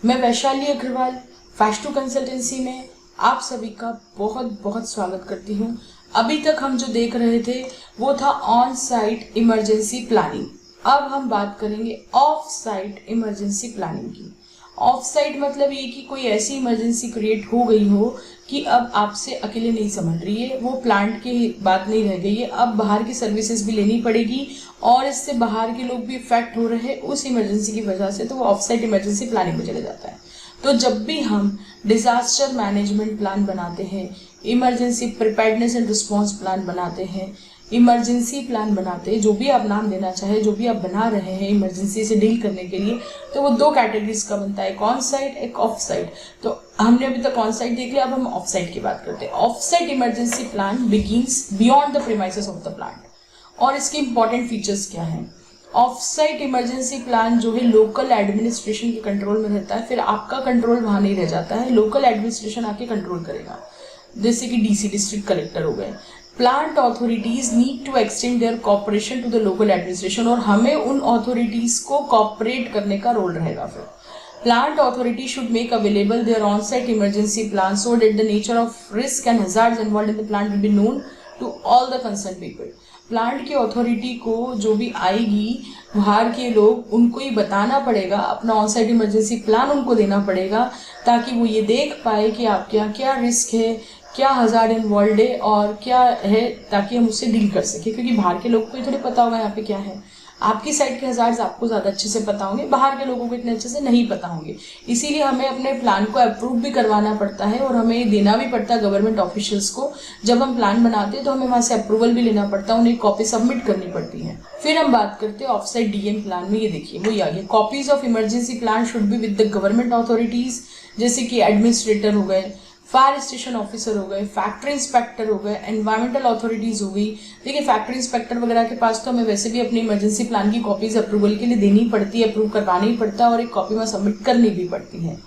मैं वैशाली अग्रवाल फैक्टू कंसल्टेंसी में आप सभी का बहुत बहुत स्वागत करती हूँ। अभी तक हम जो देख रहे थे वो था ऑन साइट इमरजेंसी प्लानिंग। अब हम बात करेंगे ऑफ साइट इमरजेंसी प्लानिंग की। ऑफ साइट मतलब ये कि कोई ऐसी इमरजेंसी क्रिएट हो गई हो कि अब आपसे अकेले नहीं समझ रही है, वो प्लांट की बात नहीं रह गई है, अब बाहर की सर्विसेज भी लेनी पड़ेगी और इससे बाहर के लोग भी इफेक्ट हो रहे हैं उस इमरजेंसी की वजह से, तो वो ऑफ साइट इमरजेंसी प्लानिंग में चले जाता है। तो जब भी हम डिजास्टर मैनेजमेंट प्लान बनाते हैं, emergency preparedness and response plan बनाते हैं, इमरजेंसी प्लान बनाते हैं, जो भी आप नाम देना चाहे, जो भी आप बना रहे हैं इमरजेंसी से डील करने के लिए, तो वो दो कैटेगरीज का बनता है, एक ऑन साइट एक ऑफ साइट। तो हमने अभी तक ऑन साइट देख लिया, अब हम ऑफ साइट की बात करते हैं। Of site emergency plan begins beyond the premises of the plant. और इसके इंपॉर्टेंट फीचर्स क्या हैं? ऑफ साइट इमरजेंसी प्लान जो है लोकल एडमिनिस्ट्रेशन के कंट्रोल में रहता है, फिर आपका कंट्रोल वहां नहीं रह जाता है, लोकल एडमिनिस्ट्रेशन आके कंट्रोल करेगा, जैसे कि डीसी डिस्ट्रिक्ट कलेक्टर हो गए। Plant authorities need to extend their cooperation to the local administration, और हमें उन अथॉरिटीज को कॉपरेट करने का रोल रहेगा। फिर plant authority should make available their on site emergency plan so that the nature of risk and hazards involved in the plant will be known to all the concern people. Plant की authority को जो भी आएगी, बाहर के लोग, उनको ही बताना पड़ेगा, अपना ऑन साइट इमरजेंसी प्लान उनको देना पड़ेगा, ताकि वो ये देख पाए कि आपके यहाँ क्या रिस्क है, क्या हजार्ड इन्वॉल्व है और क्या है, ताकि हम उससे डील कर सके। क्योंकि बाहर के लोगों को ये थोड़ी पता होगा यहाँ पे क्या है। आपकी साइड के हजार्ड्स आपको ज़्यादा अच्छे से पता होंगे, बाहर के लोगों को इतने अच्छे से नहीं पता होंगे। इसीलिए हमें अपने प्लान को अप्रूव भी करवाना पड़ता है और हमें देना भी पड़ता है गवर्नमेंट ऑफिशियल्स को। जब हम प्लान बनाते हैं तो हमें वहाँ से अप्रूवल भी लेना पड़ता है, उन्हें कॉपी सबमिट करनी पड़ती है। फिर हम बात करते हैं ऑफ साइट डीएम प्लान में। ये देखिए वही आ गया, copies of emergency plan should be with the government authorities, जैसे कि एडमिनिस्ट्रेटर हो गए, फायर स्टेशन ऑफिसर हो गए, फैक्ट्री इंस्पेक्टर हो गए, एनवायरमेंटल अथॉरिटीज हो गई। देखिए फैक्ट्री इंस्पेक्टर वगैरह के पास तो हमें वैसे भी अपनी इमरजेंसी प्लान की कॉपीज अप्रूवल के लिए देनी पड़ती है, अप्रूव करवाना ही पड़ता है और एक कॉपी में सबमिट करनी भी पड़ती है।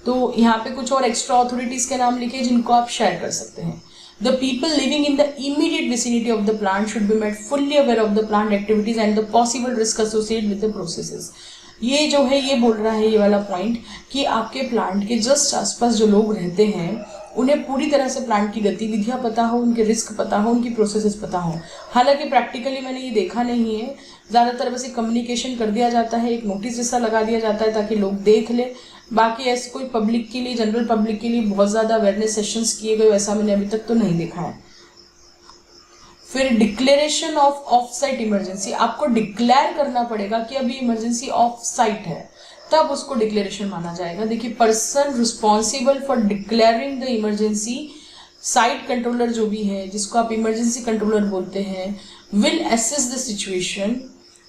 तो यहाँ पे कुछ और एक्स्ट्रा अथॉरिटीज के नाम लिखे जिनको आप शेयर कर सकते हैं। The people living in the immediate vicinity of the plant should be made fully aware of the plant activities and the possible risk associated with the processes। ये जो है ये बोल रहा है ये वाला पॉइंट कि आपके प्लांट के जस्ट आसपास जो लोग रहते हैं उन्हें पूरी तरह से प्लांट की गतिविधियां पता हो, उनके रिस्क पता हो, उनकी प्रोसेसेस पता हो। हालांकि प्रैक्टिकली मैंने ये देखा नहीं है, ज़्यादातर बस एक कम्युनिकेशन कर दिया जाता है, एक नोटिस जैसा लगा दिया जाता है ताकि लोग देख ले। बाकी ऐसे कोई पब्लिक के लिए, जनरल पब्लिक के लिए बहुत ज़्यादा अवेयरनेस सेशंस किए गए वैसा मैंने अभी तक तो नहीं देखा है। फिर डिक्लेरेशन ऑफ साइट इमरजेंसी, आपको डिक्लेयर करना पड़ेगा कि अभी इमरजेंसी ऑफ साइट है, तब उसको डिक्लेरेशन माना जाएगा। देखिए person responsible for declaring the emergency, site controller जो भी है, जिसको आप इमरजेंसी कंट्रोलर बोलते हैं, विल एसेस द सिचुएशन।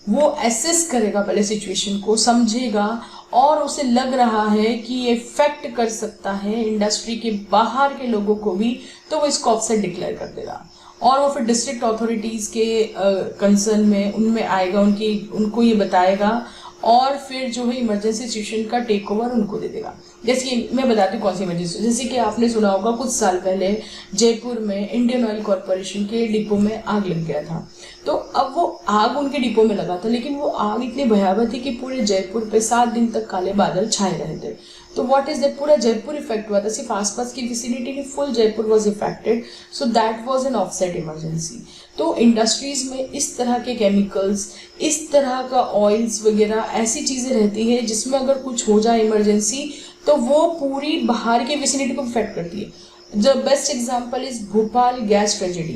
वो एसेस करेगा, पहले सिचुएशन को समझेगा और उसे लग रहा है कि ये इफेक्ट कर सकता है इंडस्ट्री के बाहर के लोगों को भी, तो वो इसको ऑफसेट डिक्लेयर कर देगा और वो फिर डिस्ट्रिक्ट अथॉरिटीज़ के कंसर्न में उनमें आएगा, उनको ये बताएगा और फिर जो है इमरजेंसी सिचुएशन का टेक ओवर उनको दे देगा। जैसे कि मैं बताती हूँ कौन सी इमरजेंसी, जैसे कि आपने सुना होगा कुछ साल पहले जयपुर में इंडियन ऑयल कॉरपोरेशन के डिपो में आग लग गया था। तो अब वो आग उनके डिपो में लगा था, लेकिन वो आग इतनी भयावह थी कि पूरे जयपुर पे 7 दिन तक काले बादल छाए रहे थे। तो व्हाट इज दैट, पूरा जयपुर इफेक्ट हुआ था, सिर्फ आसपास की विसिनिटी नहीं, full Jaipur was affected. So that was an offset emergency. तो इंडस्ट्रीज में इस तरह के केमिकल्स, इस तरह का ऑयल्स वगैरह ऐसी चीज़ें रहती है जिसमें अगर कुछ हो जाए इमरजेंसी तो वो पूरी बाहर की विसिनिटी को इफेक्ट करती है। The best example is Bhopal gas tragedy.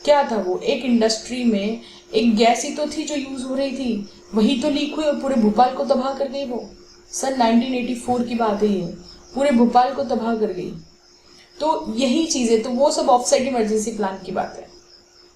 क्या था वो, एक इंडस्ट्री में एक गैस ही तो थी जो यूज हो रही थी, वही तो लीक हुई और पूरे भोपाल को तबाह कर गई। वो सन 1984 की बात है, ये पूरे भोपाल को तबाह कर गई। तो यही चीज़ें, तो वो सब ऑफ साइट इमरजेंसी प्लान की बात है।